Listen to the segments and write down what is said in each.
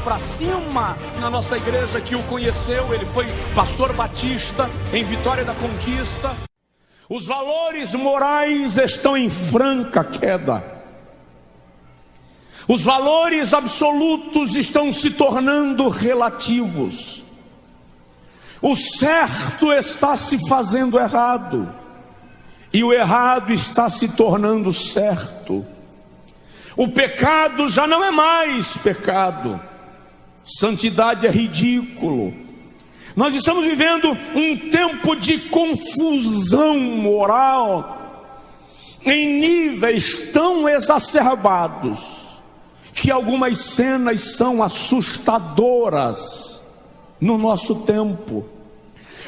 Para cima na nossa igreja que o conheceu, ele foi pastor batista em Vitória da Conquista. Os valores morais estão em franca queda. Os valores absolutos estão se tornando relativos. O certo está se fazendo errado, e o errado está se tornando certo. O pecado já não é mais pecado. Santidade é ridículo. Nós estamos vivendo um tempo de confusão moral em níveis tão exacerbados que algumas cenas são assustadoras no nosso tempo.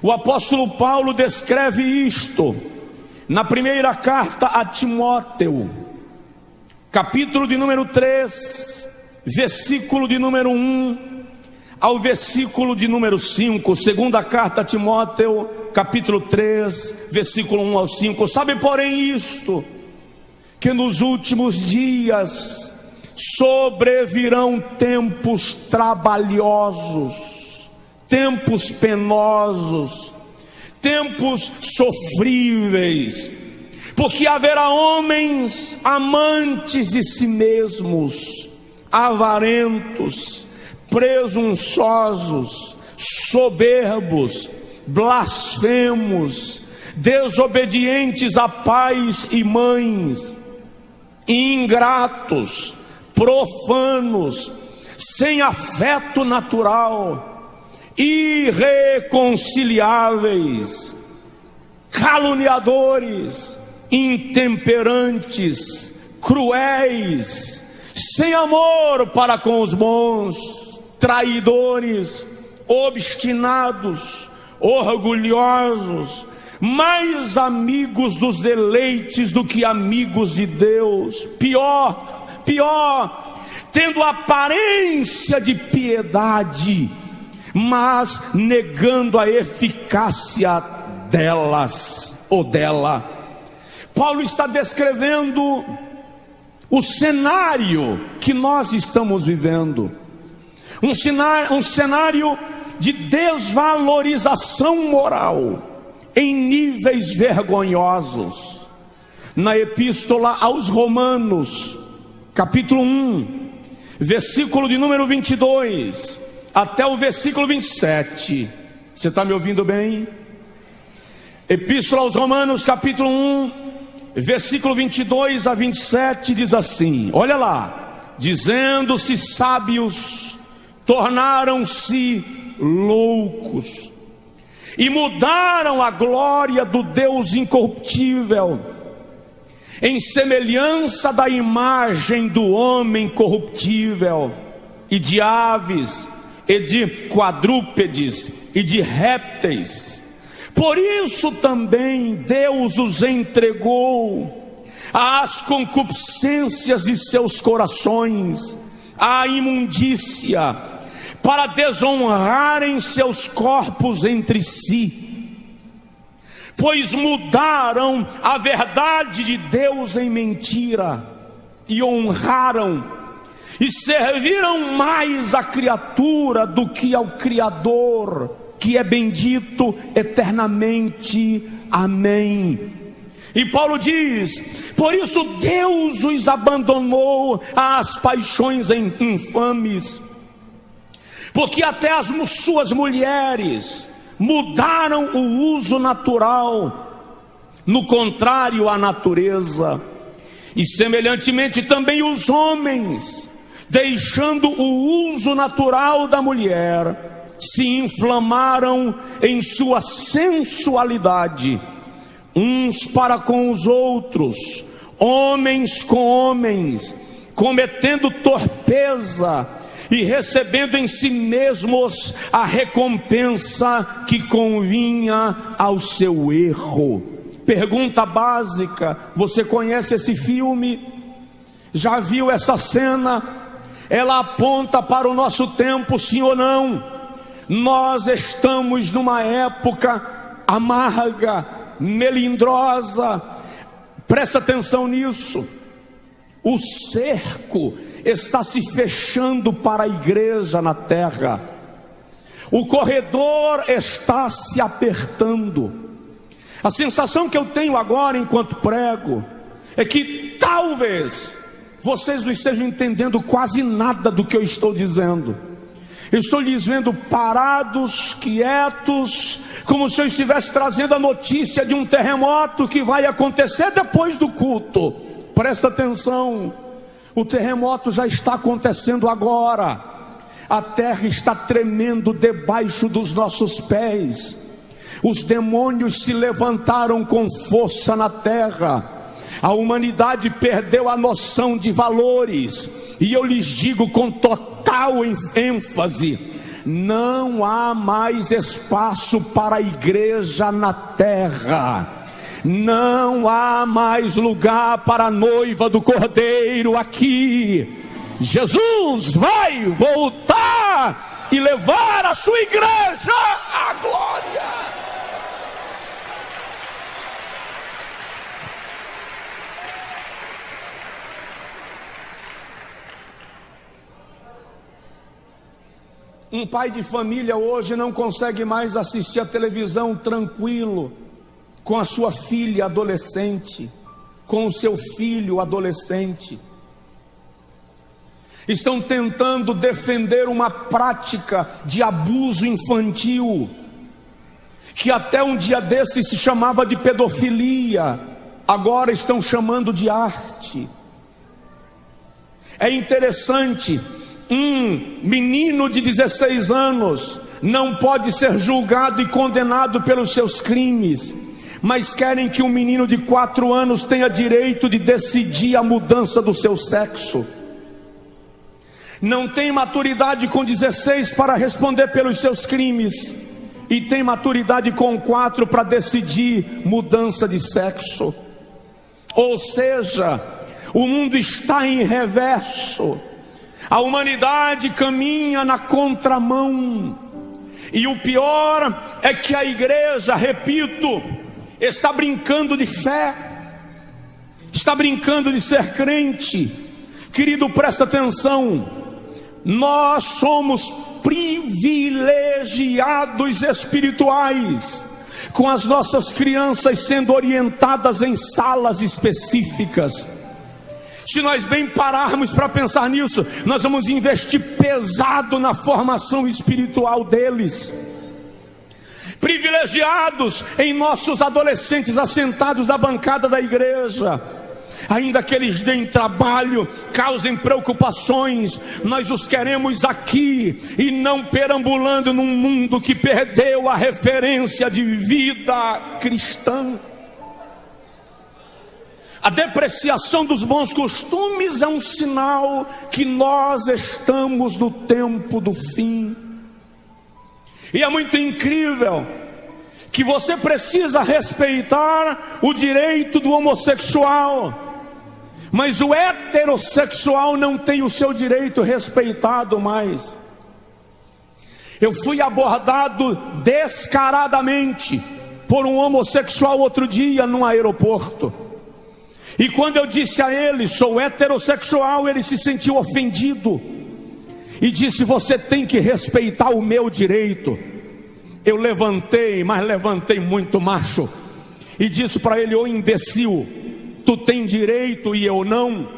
O apóstolo Paulo descreve isto na primeira carta a Timóteo, capítulo de número 3, versículo de número 1 ao versículo de número 5. Segunda carta a Timóteo, capítulo 3, versículo 1 ao 5. Sabe, porém, isto, que nos últimos dias sobrevirão tempos trabalhosos, tempos penosos, tempos sofríveis, porque haverá homens amantes de si mesmos, avarentos, presunçosos, soberbos, blasfemos, desobedientes a pais e mães, ingratos, profanos, sem afeto natural, irreconciliáveis, caluniadores, intemperantes, cruéis, sem amor para com os bons, traidores, obstinados, orgulhosos, mais amigos dos deleites do que amigos de Deus. Pior, tendo aparência de piedade, mas negando a eficácia delas ou dela. Paulo está descrevendo o cenário que nós estamos vivendo, um cenário de desvalorização moral em níveis vergonhosos. Na epístola aos Romanos, capítulo 1, versículo de número 22 até o versículo 27, você está me ouvindo bem? Epístola aos Romanos, capítulo 1, versículo 22 a 27, diz assim, olha lá: dizendo-se sábios, tornaram-se loucos, e mudaram a glória do Deus incorruptível, em semelhança da imagem do homem corruptível, e de aves, e de quadrúpedes, e de répteis. Por isso também Deus os entregou às concupiscências de seus corações, à imundícia, para desonrarem seus corpos entre si, pois mudaram a verdade de Deus em mentira, e honraram e serviram mais a criatura do que ao Criador, que é bendito eternamente. Amém. E Paulo diz: por isso Deus os abandonou às paixões infames, porque até as suas mulheres mudaram o uso natural, no contrário à natureza. E semelhantemente também os homens, deixando o uso natural da mulher, se inflamaram em sua sensualidade, uns para com os outros, homens com homens, cometendo torpeza e recebendo em si mesmos a recompensa que convinha ao seu erro. Pergunta básica: você conhece esse filme? Já viu essa cena? Ela aponta para o nosso tempo, sim ou não? Nós estamos numa época amarga, melindrosa. Presta atenção nisso. O cerco está se fechando para a igreja na terra. O corredor está se apertando. A sensação que eu tenho agora enquanto prego é que talvez vocês não estejam entendendo quase nada do que eu estou dizendo. Eu estou lhes vendo parados, quietos, como se eu estivesse trazendo a notícia de um terremoto que vai acontecer depois do culto. Presta atenção, o terremoto já está acontecendo agora. A terra está tremendo debaixo dos nossos pés. Os demônios se levantaram com força na terra. A humanidade perdeu a noção de valores. E eu lhes digo com total ênfase: não há mais espaço para a igreja na terra. Não há mais lugar para a noiva do Cordeiro aqui. Jesus vai voltar e levar a sua igreja à glória. Um pai de família hoje não consegue mais assistir a televisão tranquilo com a sua filha adolescente, com o seu filho adolescente. Estão tentando defender uma prática de abuso infantil, que até um dia desse se chamava de pedofilia, agora estão chamando de arte. É interessante, um menino de 16 anos não pode ser julgado e condenado pelos seus crimes, mas querem que um menino de 4 anos tenha direito de decidir a mudança do seu sexo. Não tem maturidade com 16 para responder pelos seus crimes, e tem maturidade com 4 para decidir mudança de sexo. Ou seja, o mundo está em reverso. A humanidade caminha na contramão. E o pior é que a igreja, repito, está brincando de fé, está brincando de ser crente. Querido, presta atenção. Nós somos privilegiados espirituais, com as nossas crianças sendo orientadas em salas específicas. Se nós bem pararmos para pensar nisso, nós vamos investir pesado na formação espiritual deles. Privilegiados em nossos adolescentes assentados na bancada da igreja. Ainda que eles deem trabalho, causem preocupações, nós os queremos aqui e não perambulando num mundo que perdeu a referência de vida cristã. A depreciação dos bons costumes é um sinal que nós estamos no tempo do fim. E é muito incrível que você precisa respeitar o direito do homossexual, mas o heterossexual não tem o seu direito respeitado mais. Eu fui abordado descaradamente por um homossexual outro dia num aeroporto. E quando eu disse a ele, sou heterossexual, ele se sentiu ofendido e disse, você tem que respeitar o meu direito. Eu levantei, mas levantei muito macho, e disse para ele, ô imbecil, tu tem direito e eu não,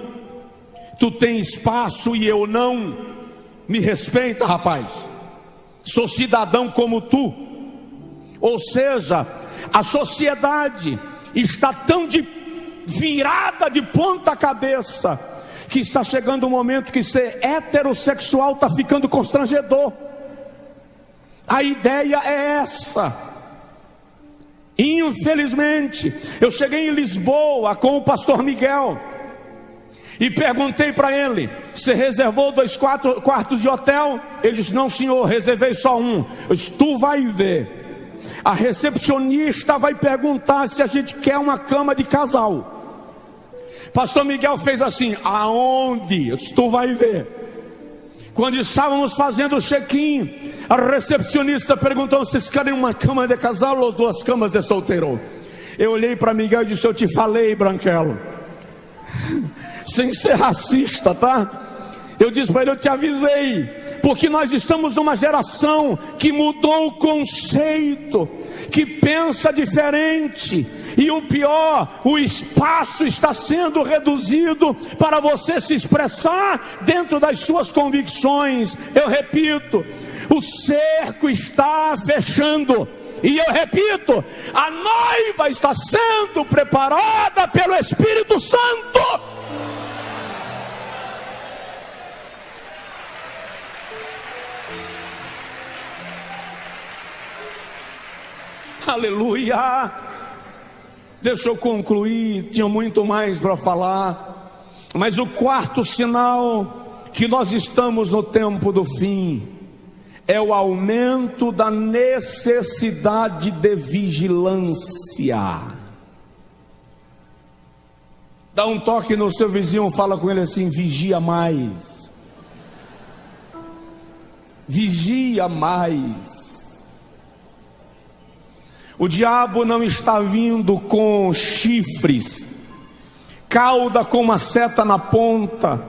tu tem espaço e eu não, me respeita, rapaz, sou cidadão como tu. Ou seja, a sociedade está tão virada de ponta cabeça, que está chegando um momento que ser heterossexual está ficando constrangedor. A ideia é essa. Infelizmente, eu cheguei em Lisboa com o pastor Miguel e perguntei para ele, você reservou 2 quartos de hotel? Ele disse, não senhor, reservei só um. Eu disse, tu vai ver, a recepcionista vai perguntar se a gente quer uma cama de casal. Pastor Miguel fez assim, aonde? Eu disse, tu vai ver. Quando estávamos fazendo o check-in, a recepcionista perguntou, vocês querem uma cama de casal ou 2 camas de solteiro? Eu olhei para Miguel e disse, eu te falei, Branquelo, sem ser racista, tá? Eu disse para ele: eu te avisei, porque nós estamos numa geração que mudou o conceito, que pensa diferente, e o pior, o espaço está sendo reduzido para você se expressar dentro das suas convicções. Eu repito, o cerco está fechando, e eu repito, a noiva está sendo preparada pelo Espírito Santo. Aleluia. Deixa eu concluir, tinha muito mais para falar, mas o quarto sinal que nós estamos no tempo do fim é o aumento da necessidade de vigilância. Dá um toque no seu vizinho, fala com ele assim: vigia mais. Vigia mais. O diabo não está vindo com chifres, cauda com uma seta na ponta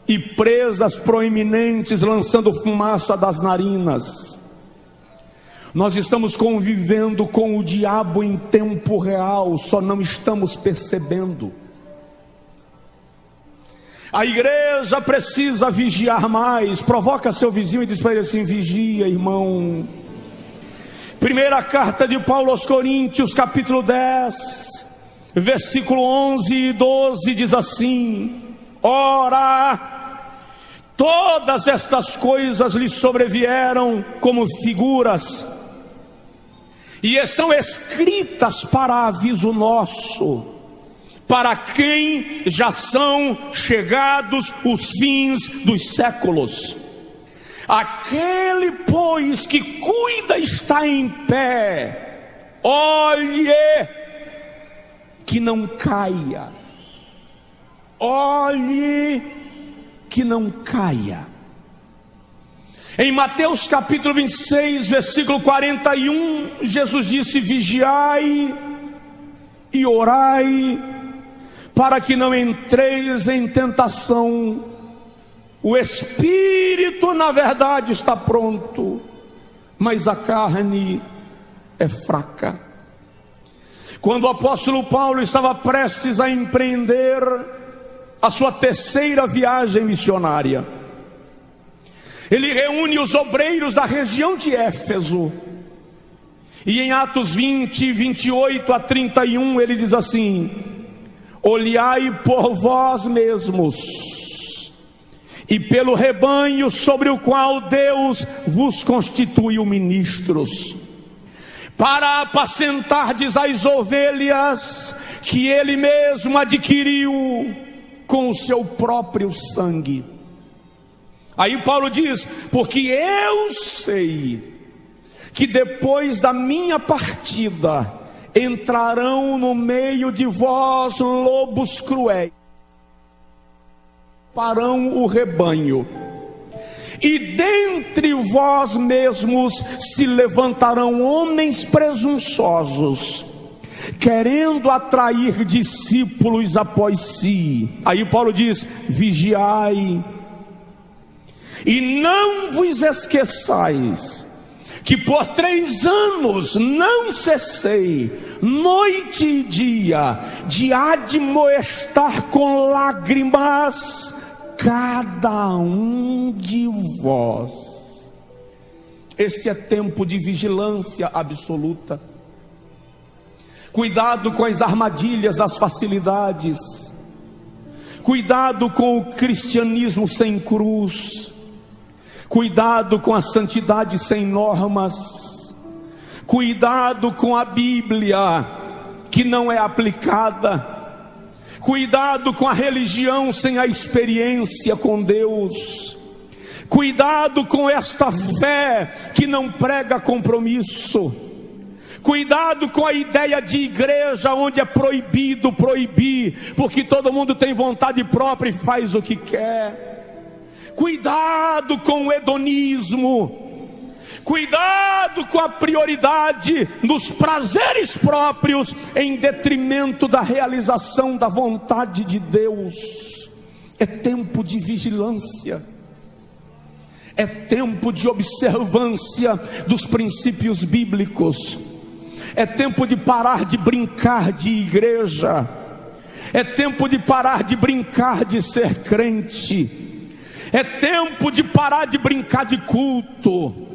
e presas proeminentes lançando fumaça das narinas. Nós estamos convivendo com o diabo em tempo real, só não estamos percebendo. A igreja precisa vigiar mais. Provoca seu vizinho e diz para ele assim: vigia, irmão. Primeira carta de Paulo aos Coríntios, capítulo 10, versículo 11 e 12, diz assim: ora, todas estas coisas lhe sobrevieram como figuras, e estão escritas para aviso nosso, para quem já são chegados os fins dos séculos. Aquele, pois, que cuida está em pé, olhe que não caia, olhe que não caia. Em Mateus capítulo 26, versículo 41, Jesus disse: vigiai e orai, para que não entreis em tentação. O espírito, na verdade, está pronto, mas a carne é fraca. Quando o apóstolo Paulo estava prestes a empreender a sua terceira viagem missionária, ele reúne os obreiros da região de Éfeso, e em Atos 20, 28 a 31, ele diz assim: olhai por vós mesmos e pelo rebanho sobre o qual Deus vos constituiu ministros, para apacentardes as ovelhas que Ele mesmo adquiriu com o seu próprio sangue. Aí Paulo diz: porque eu sei que depois da minha partida entrarão no meio de vós lobos cruéis, farão o rebanho, e dentre vós mesmos se levantarão homens presunçosos, querendo atrair discípulos após si. Aí Paulo diz: vigiai, e não vos esqueçais que por 3 anos não cessei, noite e dia, de admoestar com lágrimas cada um de vós. Esse é tempo de vigilância absoluta. Cuidado com as armadilhas das facilidades, cuidado com o cristianismo sem cruz, cuidado com a santidade sem normas, cuidado com a Bíblia que não é aplicada, cuidado com a religião sem a experiência com Deus, cuidado com esta fé que não prega compromisso, cuidado com a ideia de igreja onde é proibido proibir, porque todo mundo tem vontade própria e faz o que quer. Cuidado com o hedonismo, cuidado com a prioridade nos prazeres próprios em detrimento da realização da vontade de Deus. é tempo de vigilância, é tempo de observância dos princípios bíblicos, é tempo de parar de brincar de igreja, é tempo de parar de brincar de ser crente, é tempo de parar de brincar de culto,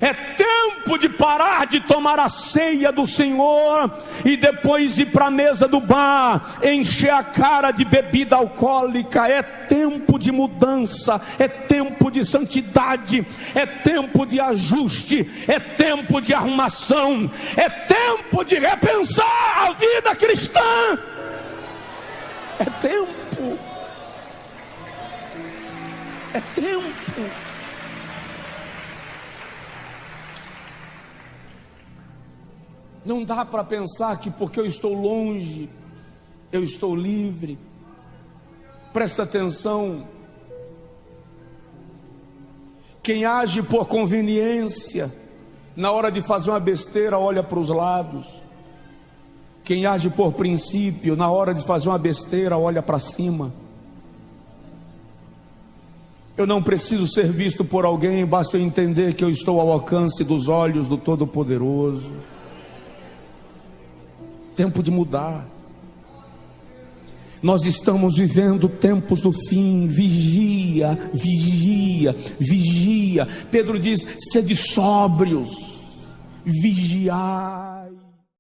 é tempo de parar de tomar a ceia do Senhor e depois ir para a mesa do bar, encher a cara de bebida alcoólica. É tempo de mudança, é tempo de santidade, é tempo de ajuste, é tempo de arrumação, é tempo de repensar a vida cristã. É tempo, é tempo. Não dá para pensar que porque eu estou longe, eu estou livre. Presta atenção. Quem age por conveniência, na hora de fazer uma besteira, olha para os lados. Quem age por princípio, na hora de fazer uma besteira, olha para cima. Eu não preciso ser visto por alguém, basta eu entender que eu estou ao alcance dos olhos do Todo-Poderoso. Tempo de mudar. Nós estamos vivendo tempos do fim. Vigia, vigia, vigia. Pedro diz: sede sóbrios, vigiar.